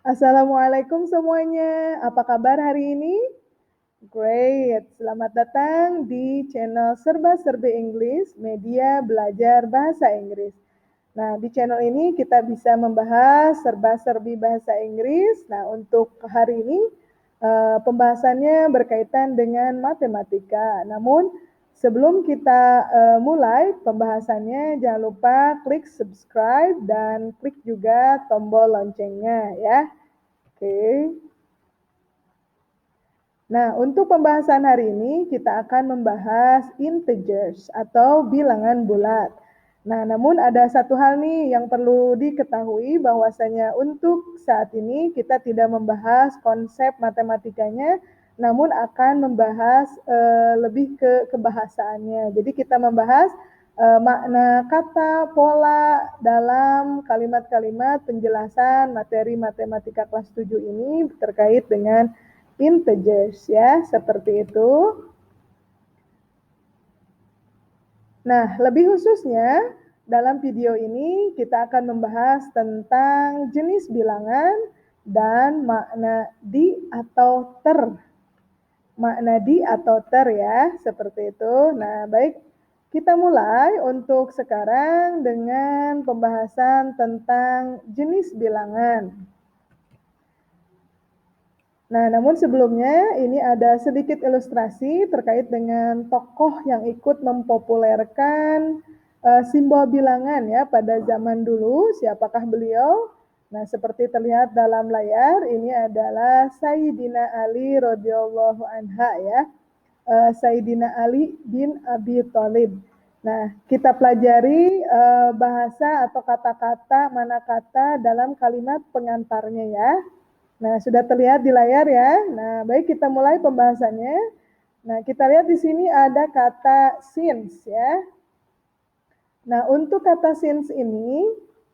Assalamualaikum semuanya. Apa kabar hari ini? Great. Selamat datang di channel Serba Serbi Inggris, media belajar bahasa Inggris. Nah, di channel ini kita bisa membahas serba-serbi bahasa Inggris. Nah, untuk hari ini pembahasannya berkaitan dengan matematika. Namun, sebelum kita mulai pembahasannya, jangan lupa klik subscribe dan klik juga tombol loncengnya ya. Oke. Nah, untuk pembahasan hari ini kita akan membahas integers atau bilangan bulat. Nah, namun ada satu hal nih yang perlu diketahui bahwasanya untuk saat ini kita tidak membahas konsep matematikanya, namun akan membahas lebih ke kebahasaannya. Jadi kita membahas makna kata, pola dalam kalimat-kalimat penjelasan materi matematika kelas 7 ini terkait dengan integers ya, seperti itu. Nah, lebih khususnya dalam video ini kita akan membahas tentang jenis bilangan dan makna di atau ter. Makna di atau ter ya, seperti itu. Nah, baik, kita mulai untuk sekarang dengan pembahasan tentang jenis bilangan. Nah, namun sebelumnya ini ada sedikit ilustrasi terkait dengan tokoh yang ikut mempopulerkan simbol bilangan ya pada zaman dulu. Siapakah beliau? Nah, seperti terlihat dalam layar, ini adalah Sayyidina Ali radhiyallahu anha ya. Sayyidina Ali bin Abi Thalib. Nah, kita pelajari bahasa atau kata-kata mana kata dalam kalimat pengantarnya ya. Nah, sudah terlihat di layar ya. Nah, baik kita mulai pembahasannya. Nah, kita lihat di sini ada kata since ya. Nah, untuk kata since ini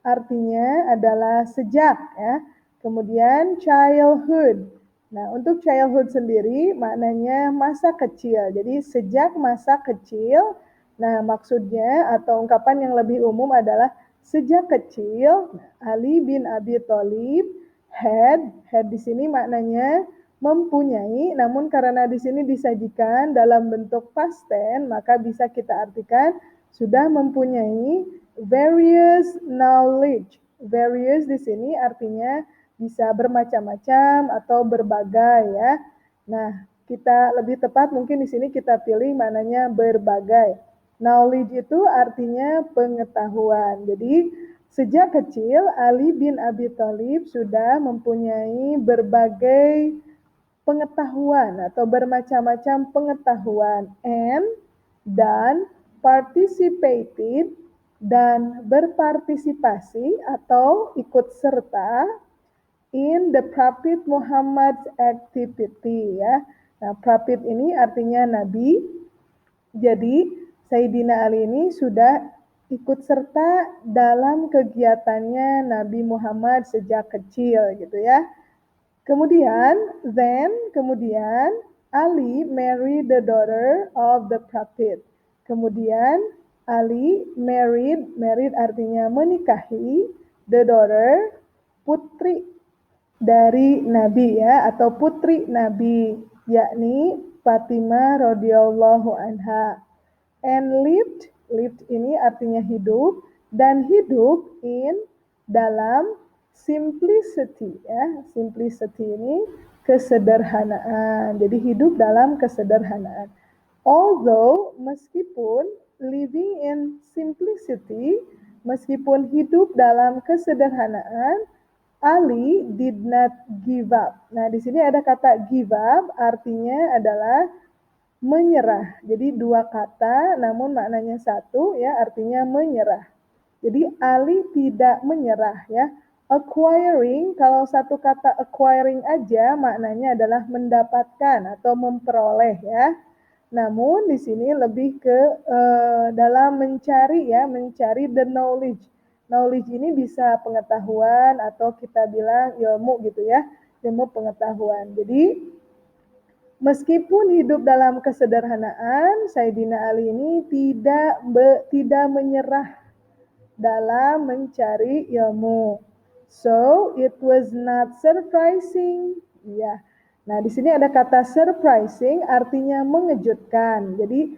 artinya adalah sejak ya. Kemudian childhood. Nah, untuk childhood sendiri maknanya masa kecil. Jadi sejak masa kecil. Nah, maksudnya atau ungkapan yang lebih umum adalah sejak kecil Ali bin Abi Thalib had di sini maknanya mempunyai, namun karena di sini disajikan dalam bentuk past tense, maka bisa kita artikan sudah mempunyai various knowledge. Various di sini artinya bisa bermacam-macam atau berbagai ya. Nah, kita lebih tepat mungkin di sini kita pilih maknanya berbagai. Knowledge itu artinya pengetahuan. Jadi sejak kecil Ali bin Abi Thalib sudah mempunyai berbagai pengetahuan atau bermacam-macam pengetahuan dan participated dan berpartisipasi atau ikut serta in the Prophet Muhammad's activity ya. Nah, Prophet ini artinya nabi. Jadi Sayyidina Ali ini sudah ikut serta dalam kegiatannya Nabi Muhammad sejak kecil gitu ya. Kemudian Ali married the daughter of the Prophet. Kemudian Ali married artinya menikahi, the daughter, putri dari Nabi ya, atau putri Nabi, yakni Fatimah radhiyallahu anha. And lived ini artinya hidup, dan hidup in dalam simplicity ya. Simplicity ini kesederhanaan. Jadi hidup dalam kesederhanaan. Although meskipun living in simplicity, meskipun hidup dalam kesederhanaan, Ali did not give up. Nah, di sini ada kata give up, artinya adalah menyerah. Jadi dua kata namun maknanya satu ya, artinya menyerah. Jadi Ali tidak menyerah ya. Acquiring, kalau satu kata acquiring aja maknanya adalah mendapatkan atau memperoleh ya. Namun di sini lebih ke dalam mencari ya, mencari the knowledge. Knowledge ini bisa pengetahuan atau kita bilang ilmu gitu ya, ilmu pengetahuan. Jadi meskipun hidup dalam kesederhanaan, Sayyidina Ali ini tidak menyerah dalam mencari ilmu. So it was not surprising. Ya. Nah, di sini ada kata surprising artinya mengejutkan. Jadi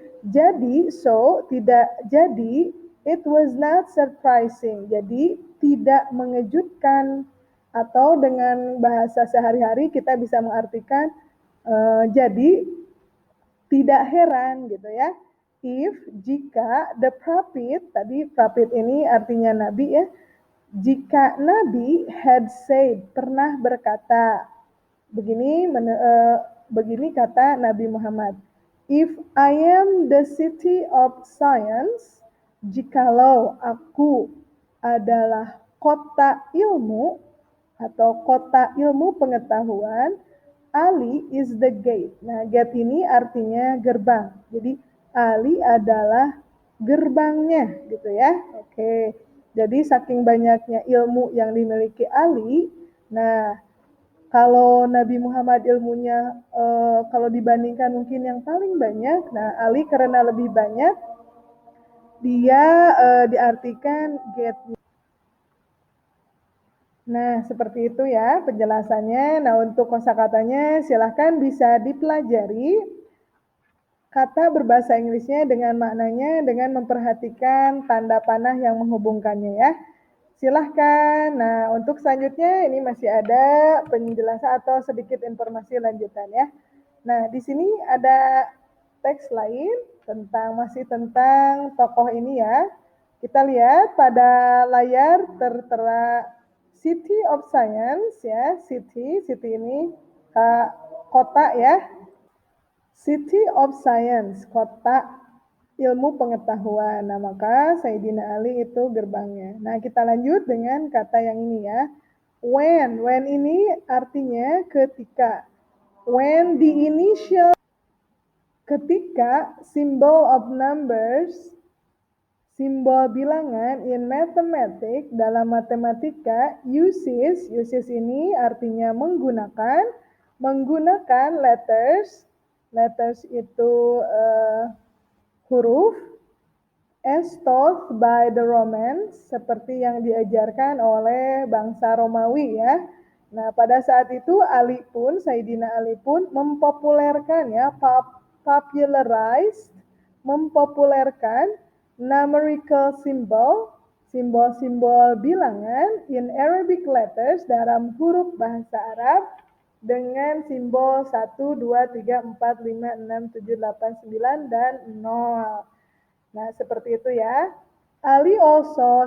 so tidak jadi, it was not surprising. Jadi tidak mengejutkan, atau dengan bahasa sehari-hari kita bisa mengartikan jadi tidak heran gitu ya. If, jika, the prophet, tadi prophet ini artinya nabi ya. Jika Nabi had said, pernah berkata, begini kata Nabi Muhammad, if I am the city of science, jikalau aku adalah kota ilmu atau kota ilmu pengetahuan, Ali is the gate. Nah, gate ini artinya gerbang. Jadi Ali adalah gerbangnya gitu ya. Oke. Jadi saking banyaknya ilmu yang dimiliki Ali, nah kalau Nabi Muhammad ilmunya kalau dibandingkan mungkin yang paling banyak, nah Ali karena lebih banyak, dia diartikan gate. Nah, seperti itu ya penjelasannya. Nah, untuk kosakatanya silahkan bisa dipelajari kata berbahasa Inggrisnya dengan maknanya dengan memperhatikan tanda panah yang menghubungkannya ya. Silahkan. Nah, untuk selanjutnya ini masih ada penjelasan atau sedikit informasi lanjutan ya. Nah, di sini ada teks lain masih tentang tokoh ini ya. Kita lihat pada layar tertera City of Science ya, city ini kota ya. City of Science, kota ilmu pengetahuan. Nah, maka Sayyidina Ali itu gerbangnya. Nah, kita lanjut dengan kata yang ini ya. When ini artinya ketika. When the initial, ketika symbol of numbers, simbol bilangan in mathematics, dalam matematika, uses ini artinya menggunakan letters itu huruf, as taught by the Romans, seperti yang diajarkan oleh bangsa Romawi ya. Nah, pada saat itu Sayyidina Ali pun mempopulerkan ya, mempopulerkan numerical simbol-simbol bilangan in Arabic letters dalam huruf bahasa Arab dengan simbol 1, 2, 3, 4, 5, 6, 7, 8, 9, dan 0. Nah, seperti itu ya. Ali also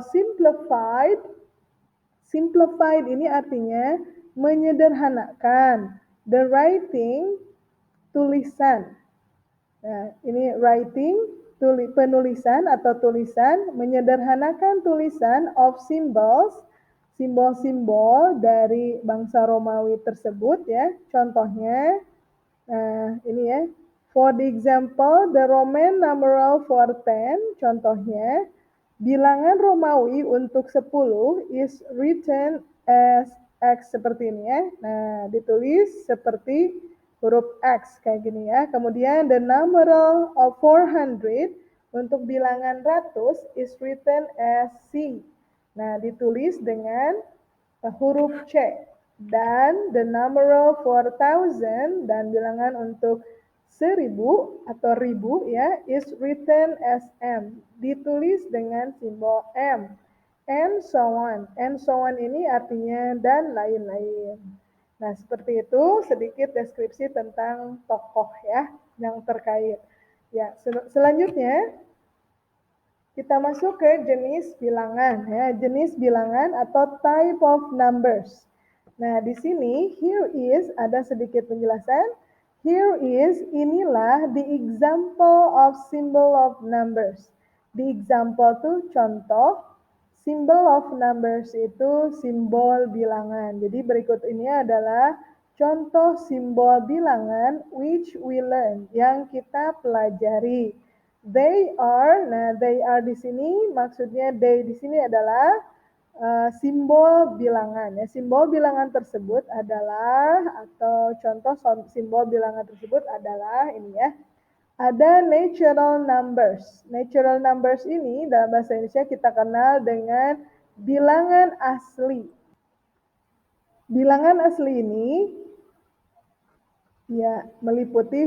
simplified ini artinya menyederhanakan the writing, tulisan. Nah, ini writing, penulisan atau tulisan, menyederhanakan tulisan of simbol-simbol dari bangsa Romawi tersebut ya. Contohnya, nah ini ya, for the example, the Roman numeral for 10, contohnya, bilangan Romawi untuk 10 is written as X seperti ini ya. Nah, ditulis seperti huruf X kayak gini ya. Kemudian the numeral of 400 untuk bilangan ratus is written as C. Nah, ditulis dengan huruf C. Dan the numeral for 1000 dan bilangan untuk 1000 atau ribu ya is written as M. Ditulis dengan simbol M. And so on. And so on ini artinya dan lain-lain. Nah, seperti itu sedikit deskripsi tentang tokoh ya yang terkait. Ya, selanjutnya kita masuk ke jenis bilangan ya, jenis bilangan atau type of numbers. Nah, di sini here is ada sedikit penjelasan. Here is, inilah the example of symbol of numbers. The example itu contoh, symbol of numbers itu simbol bilangan. Jadi berikut ini adalah contoh simbol bilangan which we learn, yang kita pelajari. They are di sini maksudnya di sini adalah simbol bilangan ya. Simbol bilangan tersebut adalah atau contoh simbol bilangan tersebut adalah ini ya. Ada natural numbers. Natural numbers ini dalam bahasa Indonesia kita kenal dengan bilangan asli. Bilangan asli ini ya meliputi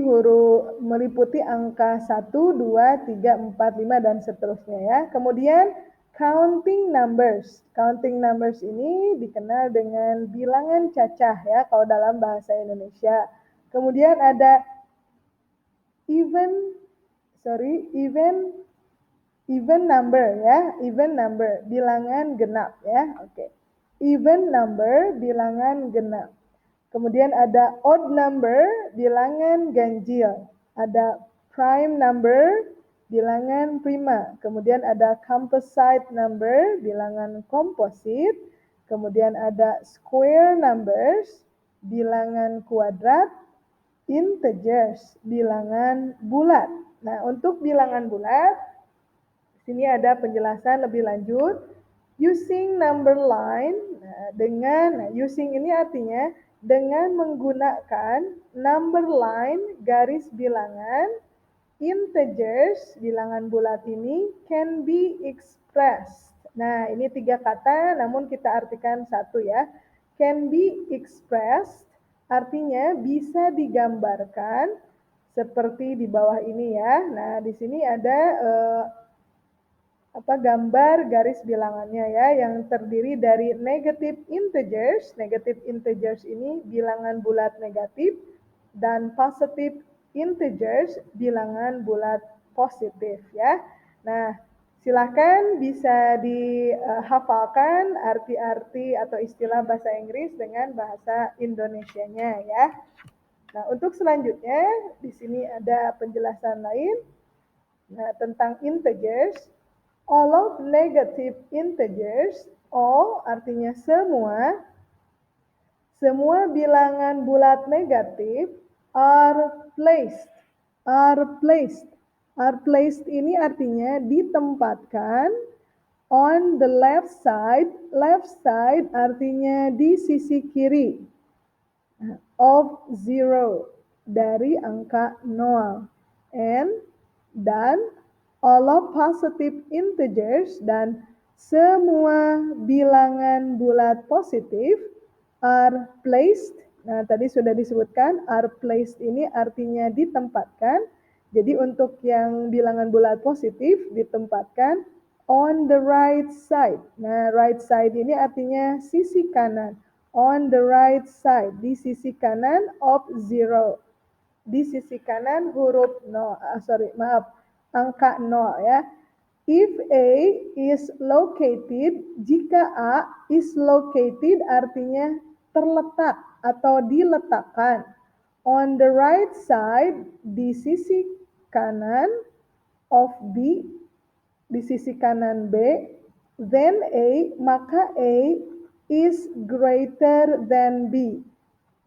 angka 1, 2, 3, 4, 5 dan seterusnya ya. Kemudian counting numbers. Counting numbers ini dikenal dengan bilangan cacah ya kalau dalam bahasa Indonesia. Kemudian ada even number ya, even number, bilangan genap ya. Oke. Even number, bilangan genap. Kemudian ada odd number, bilangan ganjil. Ada prime number, bilangan prima. Kemudian ada composite number, bilangan komposit. Kemudian ada square numbers, bilangan kuadrat. Integers, bilangan bulat. Nah, untuk bilangan bulat, sini ada penjelasan lebih lanjut. Using number line, using ini artinya dengan menggunakan number line, garis bilangan, integers, bilangan bulat ini can be expressed. Nah, ini 3 kata, namun kita artikan satu ya. Can be expressed, artinya bisa digambarkan seperti di bawah ini ya. Nah, di sini ada gambar garis bilangannya ya, yang terdiri dari negative integers. Negative integers ini bilangan bulat negatif, dan positive integers bilangan bulat positif ya. Nah, silakan bisa dihafalkan arti-arti atau istilah bahasa Inggris dengan bahasa Indonesianya ya. Nah, untuk selanjutnya di sini ada penjelasan lain tentang integers. All of negative integers, all artinya semua bilangan bulat negatif are placed. Are placed ini artinya ditempatkan on the left side. Left side artinya di sisi kiri of zero, dari angka 0. Dan all of positive integers, dan semua bilangan bulat positif are placed. Nah, tadi sudah disebutkan are placed ini artinya ditempatkan. Jadi untuk yang bilangan bulat positif ditempatkan on the right side. Nah, right side ini artinya sisi kanan. On the right side, di sisi kanan of zero. Di sisi kanan huruf angka 0 ya. If A is located, jika A is located artinya terletak atau diletakkan. On the right side, di sisi kanan of B, di sisi kanan B, then A, maka A is greater than B.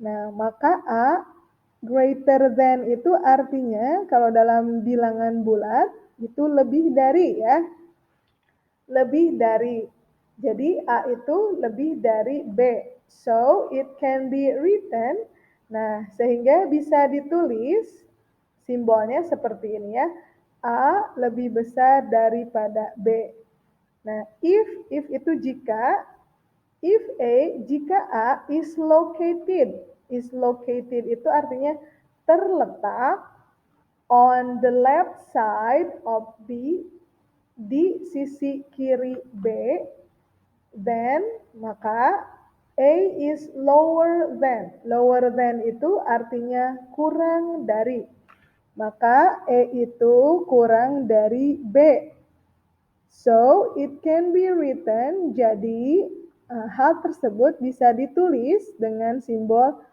Nah, maka A greater than itu artinya kalau dalam bilangan bulat itu lebih dari ya. Lebih dari. Jadi A itu lebih dari B. So it can be written. Nah, sehingga bisa ditulis simbolnya seperti ini ya. A lebih besar daripada B. Nah, if itu jika, if A, jika A is located. Is located itu artinya terletak on the left side of B, di sisi kiri B, then maka A is lower than. Lower than itu artinya kurang dari. Maka E itu kurang dari B. So, it can be written, jadi hal tersebut bisa ditulis dengan simbol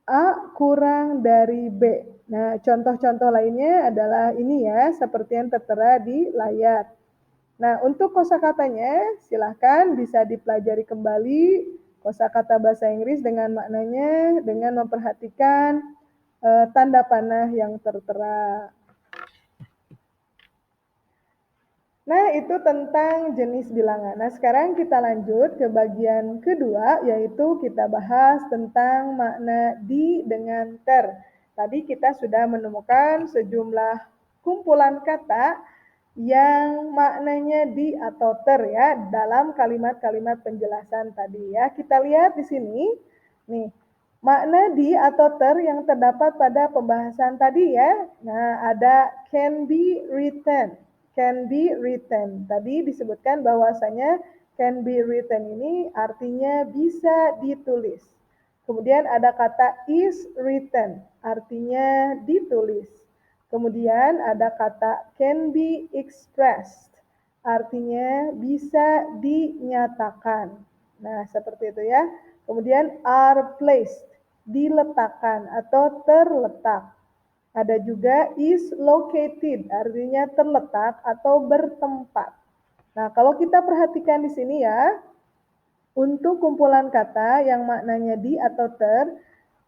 A kurang dari B. Nah, contoh-contoh lainnya adalah ini ya, seperti yang tertera di layar. Nah, untuk kosakatanya silahkan bisa dipelajari kembali kosakata bahasa Inggris dengan maknanya dengan memperhatikan tanda panah yang tertera. Nah, itu tentang jenis bilangan. Nah, sekarang kita lanjut ke bagian kedua, yaitu kita bahas tentang makna di dengan ter. Tadi kita sudah menemukan sejumlah kumpulan kata yang maknanya di atau ter ya dalam kalimat-kalimat penjelasan tadi ya. Kita lihat di sini Nih, makna di atau ter yang terdapat pada pembahasan tadi ya. Nah, ada can be written. Can be written. Tadi disebutkan bahwasanya can be written ini artinya bisa ditulis. Kemudian ada kata is written, artinya ditulis. Kemudian ada kata can be expressed, artinya bisa dinyatakan. Nah, seperti itu ya. Kemudian are placed, diletakkan atau terletak. Ada juga is located, artinya terletak atau bertempat. Nah, kalau kita perhatikan di sini ya, untuk kumpulan kata yang maknanya di atau ter,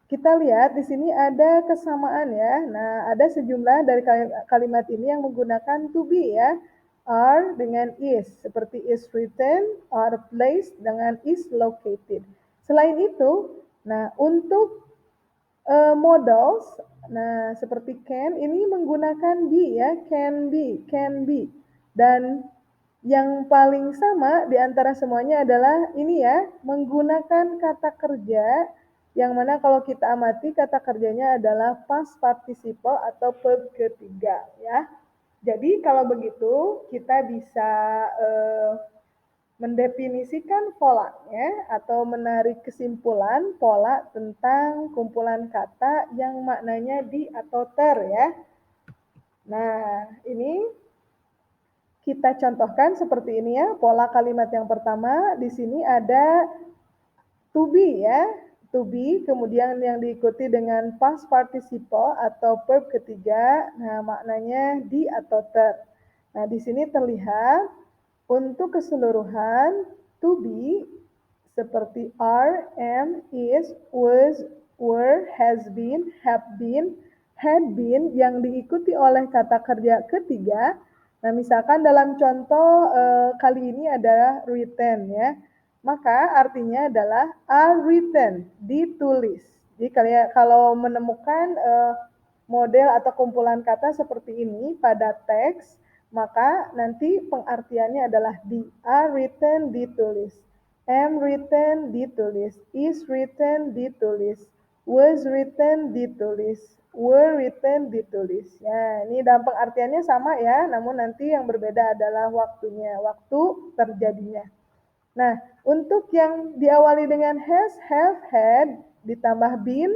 kita lihat di sini ada kesamaan ya. Nah, ada sejumlah dari kalimat ini yang menggunakan to be ya. Are dengan is, seperti is written, are placed dengan is located. Selain itu, nah untuk modals, nah seperti can ini menggunakan be ya, can be, can be. Dan yang paling sama di antara semuanya adalah ini ya, menggunakan kata kerja yang mana kalau kita amati kata kerjanya adalah past participle atau verb ketiga ya. Jadi kalau begitu kita bisa mendefinisikan polanya atau menarik kesimpulan pola tentang kumpulan kata yang maknanya di atau ter ya. Nah, ini kita contohkan seperti ini ya, pola kalimat yang pertama, di sini ada to be ya, to be, kemudian yang diikuti dengan past participle atau verb ketiga, nah maknanya di atau ter. Nah, di sini terlihat untuk keseluruhan to be seperti are, am, is, was, were, has been, have been, had been yang diikuti oleh kata kerja ketiga. Nah, misalkan dalam contoh kali ini adalah written ya. Maka artinya adalah are written, ditulis. Jadi kalau menemukan model atau kumpulan kata seperti ini pada teks, maka nanti pengartiannya adalah di are written, ditulis. Am written, ditulis. Is written, ditulis. Was written, ditulis. Were written, ditulis. Ya, ini dalam pengertiannya sama ya, namun nanti yang berbeda adalah waktunya, waktu terjadinya. Nah, untuk yang diawali dengan has, have, had, ditambah been,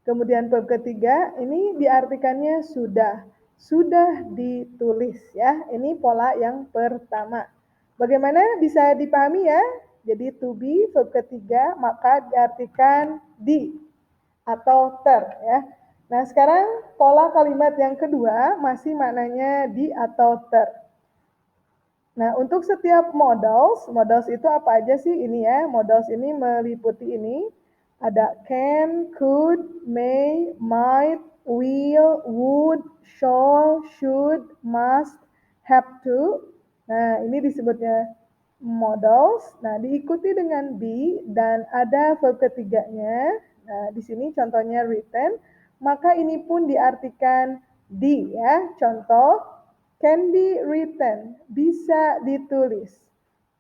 kemudian verb ketiga, ini diartikannya sudah. Sudah ditulis ya. Ini pola yang pertama. Bagaimana bisa dipahami ya? Jadi to be, verb ketiga, maka diartikan di atau ter ya. Nah, sekarang pola kalimat yang kedua masih maknanya di atau ter. Nah, untuk setiap modals itu apa aja sih ini ya? Modals ini meliputi ini. Ada can, could, may, might, will, would, shall, should, must, have to. Nah, ini disebutnya modals. Nah, diikuti dengan be dan ada verb ketiganya. Nah, di sini contohnya written. Maka ini pun diartikan di ya. Contoh can be written, bisa ditulis.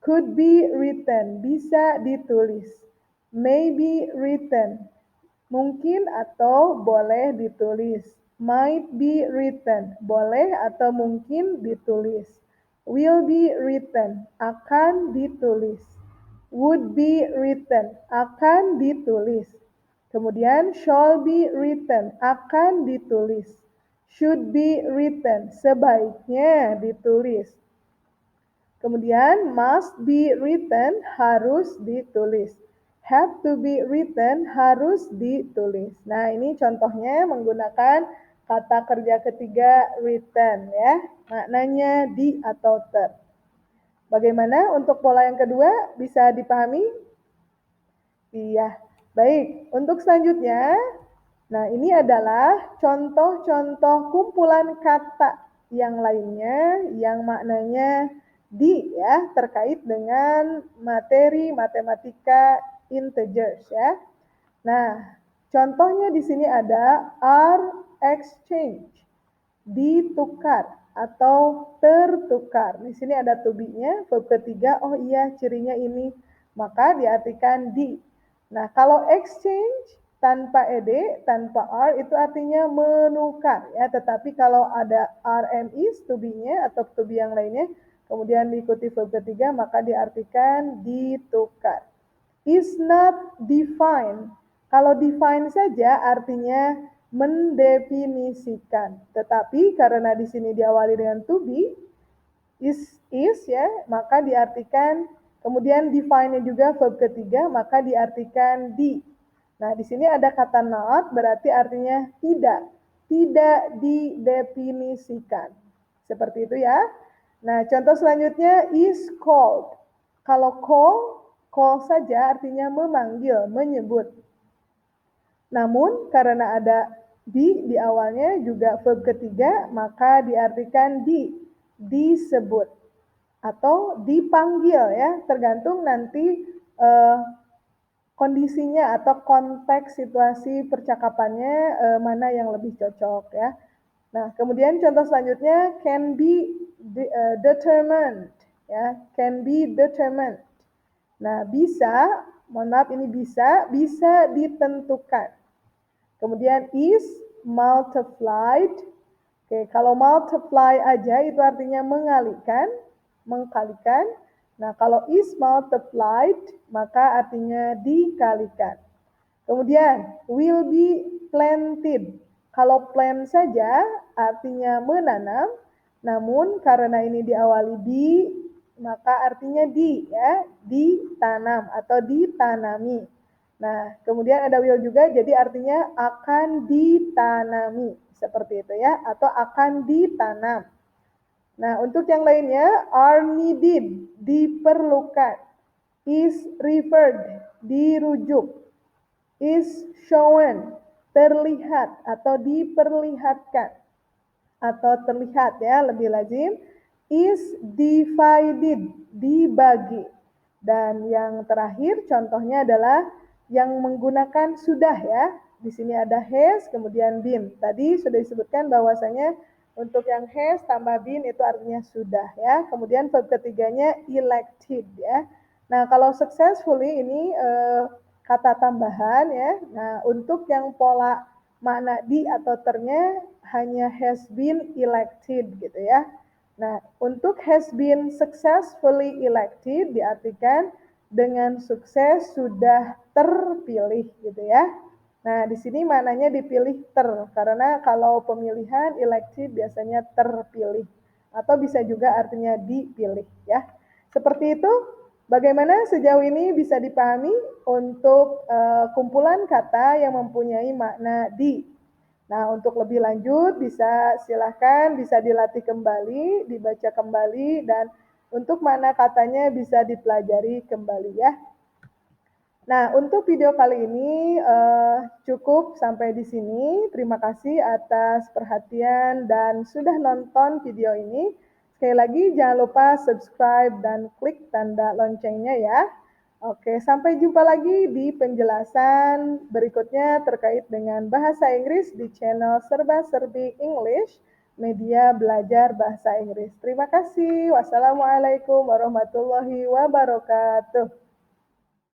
Could be written, bisa ditulis. May be written, mungkin atau boleh ditulis. Might be written, boleh atau mungkin ditulis. Will be written, akan ditulis. Would be written, akan ditulis. Kemudian shall be written, akan ditulis. Should be written, sebaiknya ditulis. Kemudian must be written, harus ditulis. Have to be written, harus ditulis. Nah, ini contohnya menggunakan kata kerja ketiga written ya. Maknanya di atau ter. Bagaimana untuk pola yang kedua? Bisa dipahami? Iya. Baik, untuk selanjutnya, nah ini adalah contoh-contoh kumpulan kata yang lainnya yang maknanya di ya, terkait dengan materi matematika integers ya. Nah, contohnya di sini ada are exchange, ditukar atau tertukar. Di sini ada to be-nya, verb ketiga, oh iya cirinya ini, maka diartikan di. Nah, kalau exchange tanpa ed, tanpa r itu artinya menukar ya. Tetapi kalau ada rm is to be-nya atau to be yang lainnya, kemudian diikuti verb ketiga, maka diartikan ditukar. Is not defined. Kalau define saja artinya mendefinisikan. Tetapi karena di sini diawali dengan to be, is ya, maka diartikan, kemudian define-nya juga verb ketiga, maka diartikan di. Nah, di sini ada kata not, berarti artinya tidak didefinisikan. Seperti itu ya. Nah, contoh selanjutnya is called. Kalau call saja artinya memanggil, menyebut. Namun karena ada di awalnya juga verb ketiga, maka diartikan disebut atau dipanggil ya, tergantung nanti kondisinya atau konteks situasi percakapannya mana yang lebih cocok ya. Nah, kemudian contoh selanjutnya can be determined ya, can be determined. Nah, bisa, mohon maaf ini bisa ditentukan. Kemudian is multiplied. Oke, kalau multiply aja itu artinya mengkalikan. Nah, kalau is multiplied maka artinya dikalikan. Kemudian will be planted. Kalau plant saja artinya menanam, namun karena ini diawali di, maka artinya ditanam atau ditanami. Nah, kemudian ada will juga, jadi artinya akan ditanami, seperti itu ya, atau akan ditanam. Nah, untuk yang lainnya, are needed, diperlukan, is referred, dirujuk, is shown, terlihat atau diperlihatkan, atau terlihat ya, lebih lazim, is divided, dibagi. Dan yang terakhir contohnya adalah yang menggunakan sudah ya. Di sini ada has, kemudian been. Tadi sudah disebutkan bahwasanya untuk yang has tambah been itu artinya sudah ya. Kemudian verb ketiganya elected ya. Nah, kalau successfully ini kata tambahan ya. Nah, untuk yang pola makna di atau ternya hanya has been elected gitu ya. Nah, untuk has been successfully elected diartikan dengan sukses sudah terpilih gitu ya. Nah, di sini maknanya dipilih karena kalau pemilihan elected biasanya terpilih atau bisa juga artinya dipilih ya. Seperti itu, bagaimana sejauh ini bisa dipahami untuk kumpulan kata yang mempunyai makna di. Nah, untuk lebih lanjut silahkan bisa dilatih kembali, dibaca kembali, dan untuk makna katanya bisa dipelajari kembali ya. Nah, untuk video kali ini cukup sampai di sini. Terima kasih atas perhatian dan sudah nonton video ini. Sekali lagi jangan lupa subscribe dan klik tanda loncengnya ya. Oke, sampai jumpa lagi di penjelasan berikutnya terkait dengan bahasa Inggris di channel Serba Serbi English, media belajar bahasa Inggris. Terima kasih. Wassalamualaikum warahmatullahi wabarakatuh.